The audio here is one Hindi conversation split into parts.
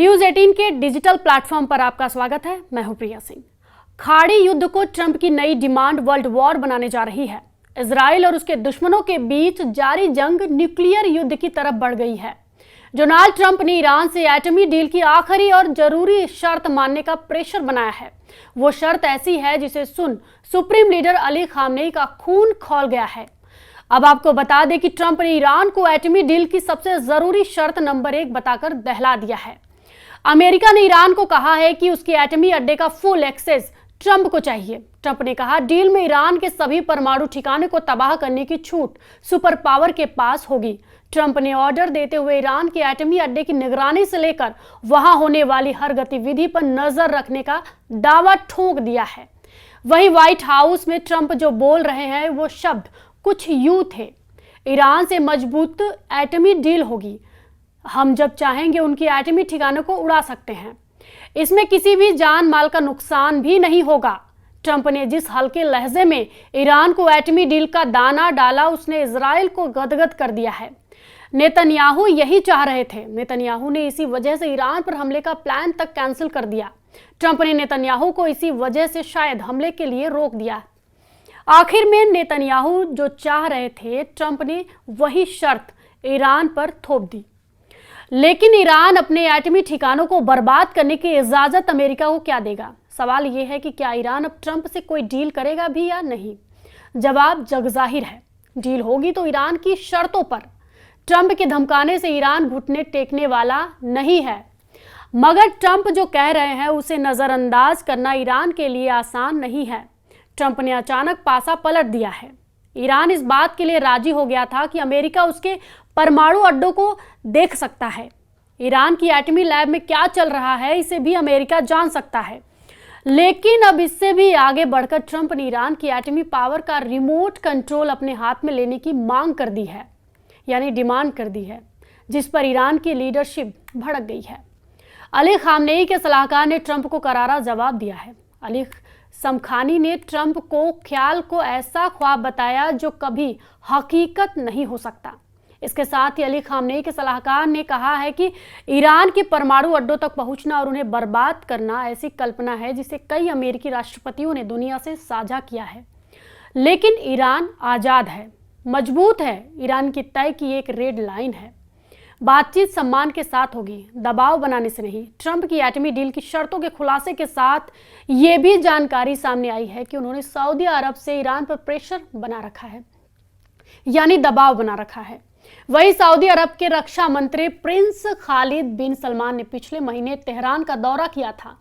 न्यूज 18 के डिजिटल प्लेटफॉर्म पर आपका स्वागत है। मैं हूं प्रिया सिंह। खाड़ी युद्ध को ट्रंप की नई डिमांड वर्ल्ड वॉर बनाने जा रही है। इजराइल और उसके दुश्मनों के बीच जारी जंग न्यूक्लियर युद्ध की तरफ बढ़ गई है। डोनाल्ड ट्रंप ने ईरान से एटमी डील की आखिरी और जरूरी शर्त मानने का प्रेशर बनाया है। वो शर्त ऐसी है जिसे सुन सुप्रीम लीडर अली खामनेई का खून खौल गया है। अब आपको बता दें कि ट्रंप ने ईरान को एटमी डील की सबसे जरूरी शर्त नंबर 1 बताकर दहला दिया है। अमेरिका ने ईरान को कहा है कि उसके एटमी अड्डे का फुल एक्सेस ट्रंप को चाहिए। ट्रंप ने कहा, डील में ईरान के सभी परमाणु ठिकाने को तबाह करने की छूट सुपर पावर के पास होगी। ट्रंप ने ऑर्डर देते हुए ईरान के एटमी अड्डे की निगरानी से लेकर वहां होने वाली हर गतिविधि पर नजर रखने का दावा ठोक दिया है। वहीं व्हाइट हाउस में ट्रंप जो बोल रहे हैं वो शब्द कुछ यूं थे, ईरान से मजबूत एटमी डील होगी, हम जब चाहेंगे उनकी एटमी ठिकानों को उड़ा सकते हैं, इसमें किसी भी जान माल का नुकसान भी नहीं होगा। ट्रंप ने जिस हल्के लहजे में ईरान को एटमी डील का दाना डाला उसने इजराइल को गदगद कर दिया है। नेतन्याहू यही चाह रहे थे। नेतन्याहू ने इसी वजह से ईरान पर हमले का प्लान तक कैंसिल कर दिया। ट्रंप ने नेतन्याहू को इसी वजह से शायद हमले के लिए रोक दिया। आखिर में नेतन्याहू जो चाह रहे थे, ट्रंप ने वही शर्त ईरान पर थोप दी। लेकिन ईरान अपने एटमी ठिकानों को बर्बाद करने की इजाजत अमेरिका को क्या देगा? सवाल यह है कि क्या ईरान अब ट्रंप से कोई डील करेगा भी या नहीं? जवाब जगजाहिर है, डील होगी तो ईरान की शर्तों पर। ट्रंप के धमकाने से ईरान घुटने टेकने वाला नहीं है, मगर ट्रंप जो कह रहे हैं उसे नजरअंदाज करना ईरान के लिए आसान नहीं है। ट्रंप ने अचानक पासा पलट दिया है। ईरान इस बात के लिए राजी हो गया था कि अमेरिका उसके परमाणु अड्डों को देख सकता है। ईरान की एटमी लैब में क्या चल रहा है इसे भी अमेरिका जान सकता है। लेकिन अब इससे भी आगे बढ़कर ट्रंप ने ईरान की एटमी पावर का रिमोट कंट्रोल अपने हाथ में लेने की मांग कर दी है, यानी डिमांड कर दी है, जिस पर ईरान की लीडरशिप भड़क गई है। अली खामनेई के सलाहकार ने ट्रंप को करारा जवाब दिया है। अली समखानी ने ट्रंप को ख्याल को ऐसा ख्वाब बताया जो कभी हकीकत नहीं हो सकता। इसके साथ ही अली खामनेई के सलाहकार ने कहा है कि ईरान के परमाणु अड्डों तक पहुंचना और उन्हें बर्बाद करना ऐसी कल्पना है जिसे कई अमेरिकी राष्ट्रपतियों ने दुनिया से साझा किया है। लेकिन ईरान आज़ाद है, मजबूत है। ईरान की तय की एक रेड लाइन है, बातचीत सम्मान के साथ होगी, दबाव बनाने से नहीं। ट्रंप की एटमी डील की शर्तों के खुलासे के साथ ये भी जानकारी सामने आई है कि उन्होंने सऊदी अरब से ईरान पर प्रेशर बना रखा है, यानी दबाव बना रखा है। वहीं सऊदी अरब के रक्षा मंत्री प्रिंस खालिद बिन सलमान ने पिछले महीने तेहरान का दौरा किया था,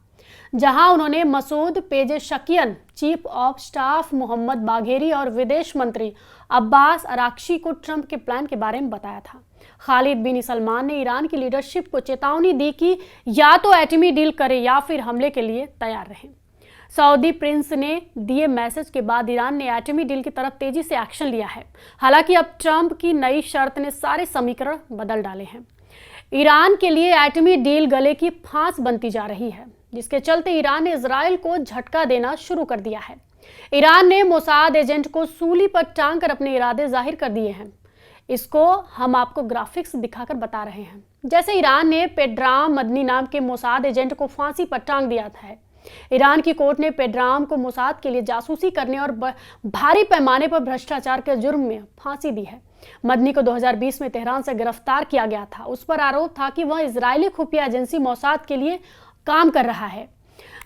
जहां उन्होंने Masoud Pezeshkian, chief of staff Mohammad Bagheri और विदेश मंत्री अब्बास अराक्ची को ट्रंप के प्लान के बारे में बताया था। खालिद बिन सलमान ने ईरान की लीडरशिप को चेतावनी दी कि या तो एटमी डील करे या फिर हमले के लिए तैयार रहें। सऊदी प्रिंस ने दिए मैसेज के बाद ईरान ने एटमी डील की तरफ तेजी से एक्शन लिया है। हालांकि अब ट्रंप की नई शर्त ने सारे समीकरण बदल डाले हैं। ईरान के लिए एटमी डील गले की फांस बनती जा रही है, जिसके चलते ईरान ने इजराइल को झटका देना शुरू कर दिया है। ईरान ने मोसाद एजेंट को सूली पर टांग कर अपने इरादे जाहिर कर दिए हैं। इसको हम आपको ग्राफिक्स दिखाकर बता रहे हैं। जैसे ईरान ने पेड्राम मदनी नाम के मोसाद एजेंट को फांसी पर टांग दिया था। ईरान की कोर्ट ने पेड्राम को मोसाद के लिए जासूसी करने और भारी पैमाने पर भ्रष्टाचार के जुर्म में फांसी दी है। मदनी को 2020 में तेहरान से गिरफ्तार किया गया था। उस पर आरोप था कि वह इजरायली खुफिया एजेंसी मोसाद के लिए काम कर रहा है।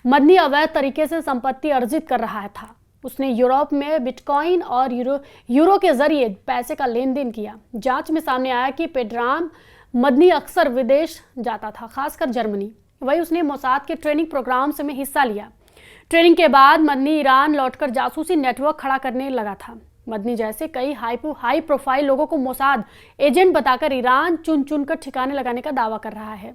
मदनी अवैध तरीके से संपत्ति अर्जित कर रहा था। उसने यूरोप में बिटकॉइन और यूरो के जरिए पैसे का लेन देन किया। जांच में सामने आया कि पेड्राम मदनी अक्सर विदेश जाता था, खासकर जर्मनी। वही उसने मोसाद के ट्रेनिंग प्रोग्राम्स में हिस्सा लिया। ट्रेनिंग के बाद मदनी ईरान लौटकर जासूसी नेटवर्क खड़ा करने लगा था। मदनी जैसे कई हाई प्रोफाइल लोगों को मोसाद एजेंट बताकर ईरान चुन चुनकर ठिकाने लगाने का दावा कर रहा है।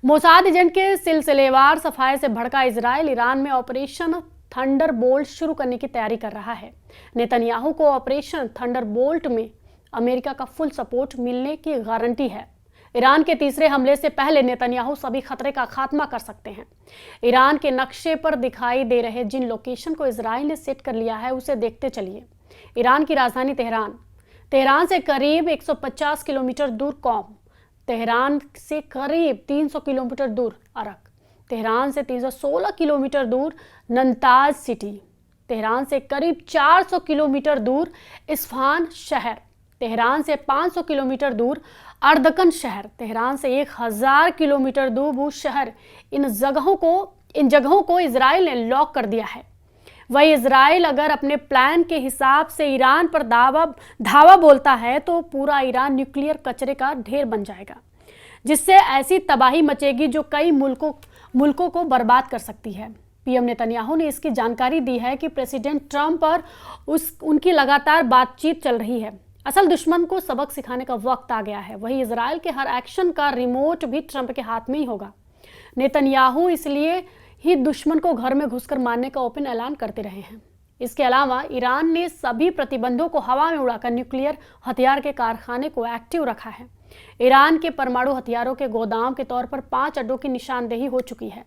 मोसाद एजेंट के सिलसिलेवार सफाये से भड़का इजराइल ईरान में ऑपरेशन थंडरबोल्ट शुरू करने की तैयारी कर रहा है। नेतन्याहू को ऑपरेशन थंडरबोल्ट में अमेरिका का फुल सपोर्ट मिलने की गारंटी है। ईरान के तीसरे हमले से पहले नेतन्याहू सभी खतरे का खात्मा कर सकते हैं। ईरान के नक्शे पर दिखाई दे रहे जिन लोकेशन को इजराइल ने सेट कर लिया है उसे देखते चलिए। ईरान की राजधानी तेहरान से करीब 150 किलोमीटर दूर कौम, तेहरान से करीब 300 किलोमीटर दूर अरक, तेहरान से 316 किलोमीटर दूर नंताज सिटी, तेहरान से करीब 400 किलोमीटर दूर इस्फहान शहर, तेहरान से 500 किलोमीटर दूर अर्दकन शहर, तेहरान से 1000 किलोमीटर दूर बूश शहर। इन जगहों को इजराइल ने लॉक कर दिया है। वही इजराइल अगर अपने प्लान के हिसाब से ईरान पर धावा बोलता है तो पूरा ईरान न्यूक्लियर कचरे का ढेर बन जाएगा, जिससे ऐसी तबाही मचेगी जो कई मुल्कों को बर्बाद कर सकती है। पीएम नेतन्याहू ने इसकी जानकारी दी है कि प्रेसिडेंट ट्रंप और उनकी लगातार बातचीत चल रही है। असल दुश्मन को सबक सिखाने का वक्त आ गया है। वही इजराइल के हर एक्शन का रिमोट भी ट्रंप के हाथ में ही होगा। नेतन्याहू इसलिए ही दुश्मन को घर में घुसकर मारने का ओपन ऐलान करते रहे हैं। इसके अलावा ईरान ने सभी प्रतिबंधों को हवा में उड़ाकर न्यूक्लियर हथियार के कारखाने को एक्टिव रखा है। ईरान के परमाणु हथियारों के गोदाम के तौर पर 5 अड्डों की निशानदेही हो चुकी है,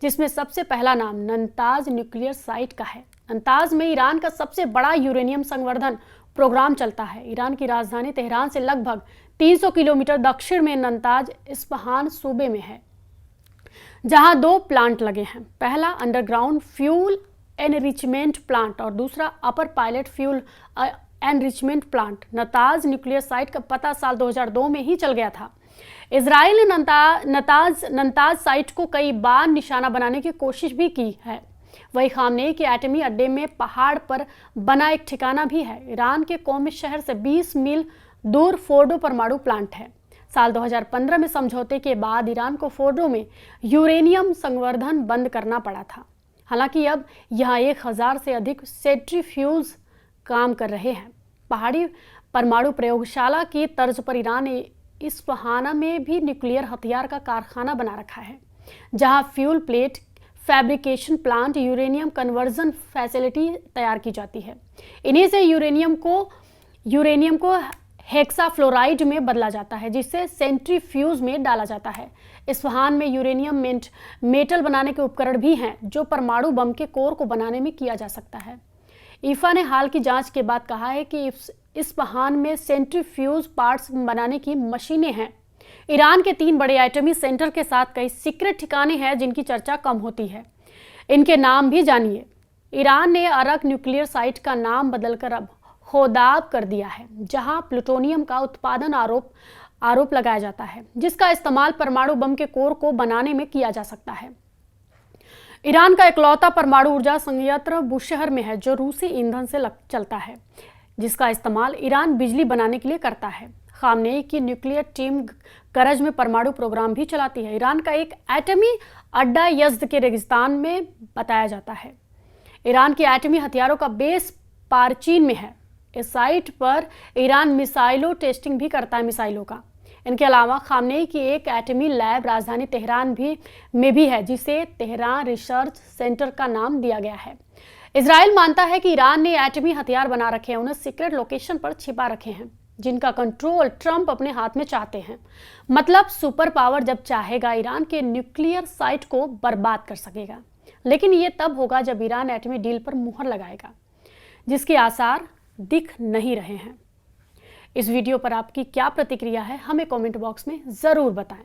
जिसमें सबसे पहला नाम नंताज न्यूक्लियर साइट का है। नंताज में ईरान का सबसे बड़ा यूरेनियम संवर्धन प्रोग्राम चलता है। ईरान की राजधानी तेहरान से लगभग 300 किलोमीटर दक्षिण में नंताज इस्फहान सूबे में है, जहां 2 प्लांट लगे हैं। पहला अंडरग्राउंड फ्यूल एनरिचमेंट प्लांट और दूसरा upper pilot fuel enrichment plant. Natanz nuclear site का पता साल 2002 में ही चल गया था। इजराइल ने नंताज साइट को कई बार निशाना बनाने की कोशिश भी की है। वही खामनेई के एटमी अड्डे में पहाड़ पर बना एक ठिकाना भी है। ईरान के कोम शहर से 20 मील दूर फोर्डो परमाणु प्लांट है। साल 2015 में समझौते के बाद ईरान को फोर्डो में यूरेनियम संवर्धन बंद करना पड़ा था। हालांकि अब यहाँ 1000 से अधिक सेंट्रीफ्यूज काम कर रहे हैं। पहाड़ी परमाणु प्रयोगशाला की तर्ज पर ईरान ने इस्फहान में भी न्यूक्लियर हथियार का कारखाना बना रखा है, जहां fuel plate fabrication plant, uranium conversion facility तैयार की जाती है। इन्हीं से यूरेनियम को हेक्साफ्लोराइड में बदला जाता है, जिसे सेंट्रीफ्यूज में डाला जाता है। इस्फहान में यूरेनियम मेटल बनाने के उपकरण भी हैं, जो परमाणु बम के कोर को बनाने में किया जा सकता है। ईफा ने हाल की जांच के बाद कहा है कि इस्फहान में सेंट्रीफ्यूज पार्ट्स बनाने की मशीनें हैं। ईरान के 3 बड़े एटमी सेंटर के साथ कई सीक्रेट ठिकाने हैं जिनकी चर्चा कम होती है। इनके नाम भी जानिए। ईरान ने अरक न्यूक्लियर साइट का नाम बदलकर अब खोदाब कर दिया है, जहां प्लूटोनियम का उत्पादन आरोप लगाया जाता है, जिसका इस्तेमाल परमाणु बम के कोर को बनाने में किया जा सकता है। ईरान का इकलौता परमाणु ऊर्जा संयंत्र बुशहर में है, जो रूसी ईंधन से चलता है, जिसका इस्तेमाल ईरान बिजली बनाने के लिए करता है। खामनेई की न्यूक्लियर टीम करज में परमाणु प्रोग्राम भी चलाती है। ईरान का एक एटमी अड्डा यज़्द के रेगिस्तान में बताया जाता है। ईरान के एटमी हथियारों का बेस पारचीन में है। इस साइट पर ईरान मिसाइलों टेस्टिंग भी करता है मिसाइलों का। इनके अलावा खामनेई की एक एटमी लैब राजधानी तेहरान में भी है, जिसे तेहरान रिसर्च सेंटर का नाम दिया गया है। इजराइल मानता है कि ईरान ने एटमी हथियार बना रखे हैं, उन्हें सीक्रेट लोकेशन पर छिपा रखे हैं, जिनका कंट्रोल ट्रंप अपने हाथ में चाहते हैं। मतलब सुपर पावर जब चाहेगा ईरान के न्यूक्लियर साइट को बर्बाद कर सकेगा। लेकिन ये तब होगा जब ईरान एटमी डील पर मुहर लगाएगा, जिसके आसार दिख नहीं रहे हैं। इस वीडियो पर आपकी क्या प्रतिक्रिया है, हमें कमेंट बॉक्स में ज़रूर बताएं।